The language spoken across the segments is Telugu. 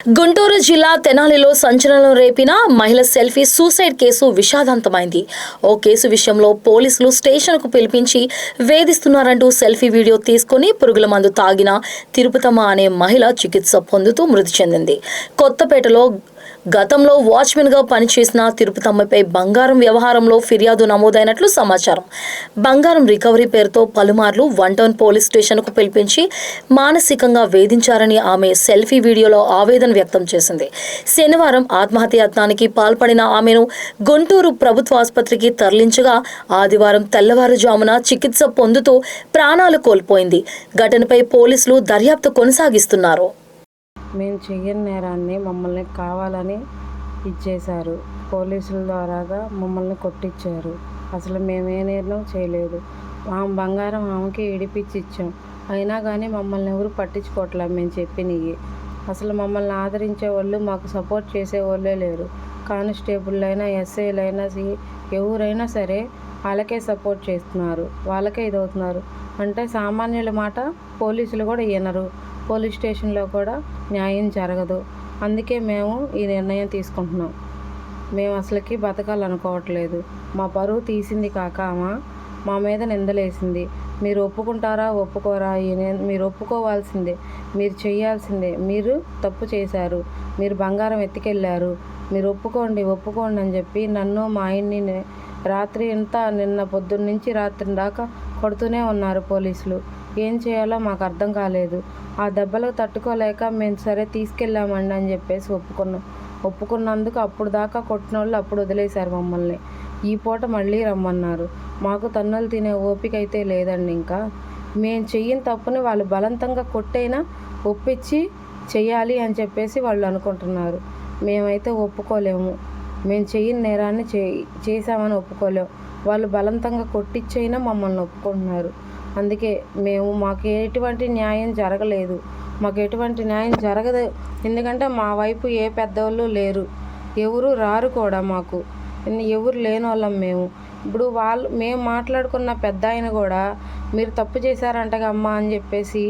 గుంటూరు జిల్లా తెనాలిలో సంచలనం రేపిన మహిళ సెల్ఫీ సూసైడ్ కేసు విషాదాంతమైంది. ఓ కేసు విషయంలో పోలీసులు స్టేషన్కు పిలిపించి వేధిస్తున్నారంటూ సెల్ఫీ వీడియో తీసుకుని పురుగుల మందు తాగిన తిరుపతమ్మ అనే మహిళ చికిత్స పొందుతూ మృతి చెందింది. కొత్తపేటలో గతంలో వాచ్మెన్గా పనిచేసిన తిరుపతమ్మపై బంగారం వ్యవహారంలో ఫిర్యాదు నమోదైనట్లు సమాచారం. బంగారం రికవరీ పేరుతో పలుమార్లు 1 టౌన్ పోలీస్ స్టేషన్కు పిలిపించి మానసికంగా వేధించారని ఆమె సెల్ఫీ వీడియోలో ఆవేదన వ్యక్తం చేసింది. శనివారం ఆత్మహత్య యత్నానికి పాల్పడిన ఆమెను గుంటూరు ప్రభుత్వ ఆసుపత్రికి తరలించగా ఆదివారం తెల్లవారుజామున చికిత్స పొందుతూ ప్రాణాలు కోల్పోయింది. ఘటనపై పోలీసులు దర్యాప్తు కొనసాగిస్తున్నారు. మేము చెయ్యని నేరాన్ని మమ్మల్ని కావాలని ఇచ్చేశారు. పోలీసుల ద్వారాగా మమ్మల్ని కొట్టించారు. అసలు మేమే నేరం చేయలేదు. ఆమె బంగారం ఆమెకి ఇడిపించి ఇచ్చాం. అయినా కానీ మమ్మల్ని ఎవరు పట్టించుకోవట్లేదు. మేము చెప్పినవి అసలు మమ్మల్ని ఆదరించే వాళ్ళు, మాకు సపోర్ట్ చేసే వాళ్ళే లేరు. కానిస్టేబుల్ అయినా, ఎస్ఐలైనా, ఎవరైనా సరే వాళ్ళకే సపోర్ట్ చేస్తున్నారు, వాళ్ళకే ఇదవుతున్నారు. అంటే సామాన్యుల మాట పోలీసులు కూడా వినరు. పోలీస్ స్టేషన్లో కూడా న్యాయం జరగదు. అందుకే మేము ఈ నిర్ణయం తీసుకుంటున్నాం. మేము అసలుకి బతకాలనుకోవట్లేదు. మా పరువు తీసింది కాక మా మీద నిందలేసింది. మీరు ఒప్పుకుంటారా ఒప్పుకోరా? మీరు ఒప్పుకోవాల్సిందే, మీరు చేయాల్సిందే. మీరు తప్పు చేశారు, మీరు బంగారం ఎత్తుకెళ్ళారు, మీరు ఒప్పుకోండి అని చెప్పి నన్ను, మా ఆయన్ని రాత్రి అంతా, నిన్న పొద్దున్న నుంచి రాత్రి దాకా కొడుతూనే ఉన్నారు పోలీసులు. ఏం చేయాలో మాకు అర్థం కాలేదు. ఆ దెబ్బలకు తట్టుకోలేక మేము సరే తీసుకెళ్ళామండి అని చెప్పేసి ఒప్పుకున్నందుకు అప్పుడు దాకా కొట్టిన వాళ్ళు అప్పుడు వదిలేశారు మమ్మల్ని. ఈ పూట మళ్ళీ రమ్మన్నారు. మాకు తన్నులు తినే ఓపిక అయితే లేదండి. ఇంకా మేము చెయ్యని తప్పుని వాళ్ళు బలవంతంగా కొట్టైనా ఒప్పించి చెయ్యాలి అని చెప్పేసి వాళ్ళు అనుకుంటున్నారు. మేమైతే ఒప్పుకోలేము. మేము చెయ్యని నేరాన్ని చేశామని ఒప్పుకోలేము. వాళ్ళు బలవంతంగా కొట్టించైనా మమ్మల్ని ఒప్పుకుంటున్నారు. అందుకే మాకు ఎటువంటి న్యాయం జరగలేదు. మాకు ఎటువంటి న్యాయం జరగదు. ఎందుకంటే మా వైపు ఏ పెద్దవాళ్ళు లేరు, ఎవరు రారు కూడా. మాకు ఎవరు లేని వాళ్ళం మేము. ఇప్పుడు మేము మాట్లాడుకున్న పెద్ద ఆయన కూడా మీరు తప్పు చేశారంటగా అమ్మ అని చెప్పేసి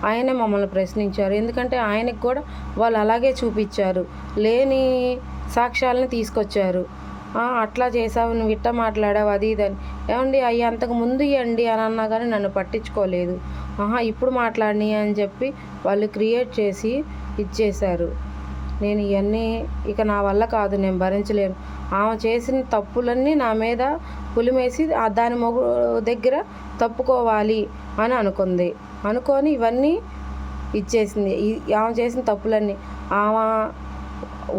ఆయనే మమ్మల్ని ప్రశ్నించారు. ఎందుకంటే ఆయనకు కూడా వాళ్ళు అలాగే చూపించారు, లేని సాక్ష్యాలను తీసుకొచ్చారు. అట్లా చేసావు, నువ్వు ఇట్ట మాట్లాడావు, అది ఇదని. ఏమండి అయ్యి అంతకు ముందు ఇవ్వండి అని అన్నా కానీ నన్ను పట్టించుకోలేదు. ఇప్పుడు మాట్లాడిని అని చెప్పి వాళ్ళు క్రియేట్ చేసి ఇచ్చేశారు. నేను ఇవన్నీ ఇక నా వల్ల కాదు, నేను భరించలేను. ఆమె చేసిన తప్పులన్నీ నా మీద పులిమేసి దాని దగ్గర తప్పుకోవాలి అని అనుకొని ఇవన్నీ ఇచ్చేసింది. ఆమె చేసిన తప్పులన్నీ ఆమె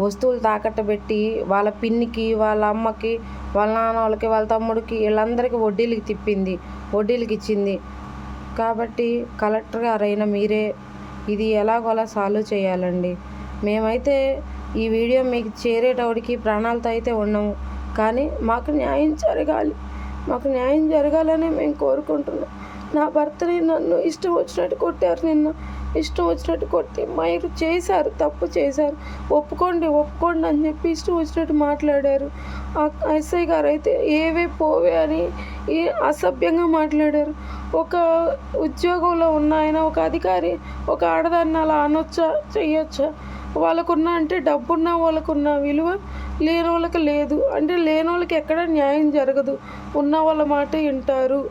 వస్తువులు తాకట్టు పెట్టి వాళ్ళ పిన్నికి, వాళ్ళ అమ్మకి, వాళ్ళ నాన్న వాళ్ళకి, వాళ్ళ తమ్ముడికి, వీళ్ళందరికీ వడ్డీలకి ఇచ్చింది. కాబట్టి కలెక్టర్ గారైనా మీరే ఇది ఎలాగోలా సాల్వ్ చేయాలండి. మేమైతే ఈ వీడియో మీకు చేరేటోడికి ప్రాణాలతో అయితే ఉన్నాము, కానీ మాకు న్యాయం జరగాలని మేము కోరుకుంటున్నాం. నా భర్తని నన్ను ఇష్టం వచ్చినట్టు కొట్టారు. నిన్న ఇష్టం వచ్చినట్టు కొట్టి మీరు చేశారు, తప్పు చేశారు, ఒప్పుకోండి అని చెప్పి ఇష్టం వచ్చినట్టు మాట్లాడారు. ఎస్ఐ గారు అయితే ఏవే పోవే అని అసభ్యంగా మాట్లాడారు. ఒక ఉద్యోగంలో ఉన్న ఆయన, ఒక అధికారి, ఒక ఆడదాన్ని అలా అనొచ్చా, చెయ్యొచ్చా? వాళ్ళకున్న అంటే డబ్బున్న వాళ్ళకున్న విలువ లేని వాళ్ళకి లేదు. అంటే లేని వాళ్ళకి ఎక్కడ న్యాయం జరగదు, ఉన్న వాళ్ళ మాట వింటారు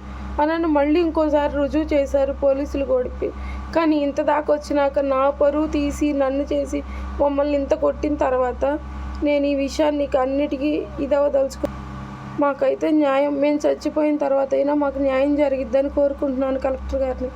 అని మళ్ళీ ఇంకోసారి రుజువు చేశారు పోలీసులు కొడిపి. కానీ ఇంత దాకా వచ్చినాక నా పరువు తీసి నన్ను చేసి మమ్మల్ని ఇంత కొట్టిన తర్వాత నేను ఈ విషయాన్ని అన్నిటికీ ఇదవదలుచుకో. మాకైతే న్యాయం, మేము చచ్చిపోయిన తర్వాత అయినా మాకు న్యాయం జరిగిద్దని కోరుకుంటున్నాను కలెక్టర్ గారిని.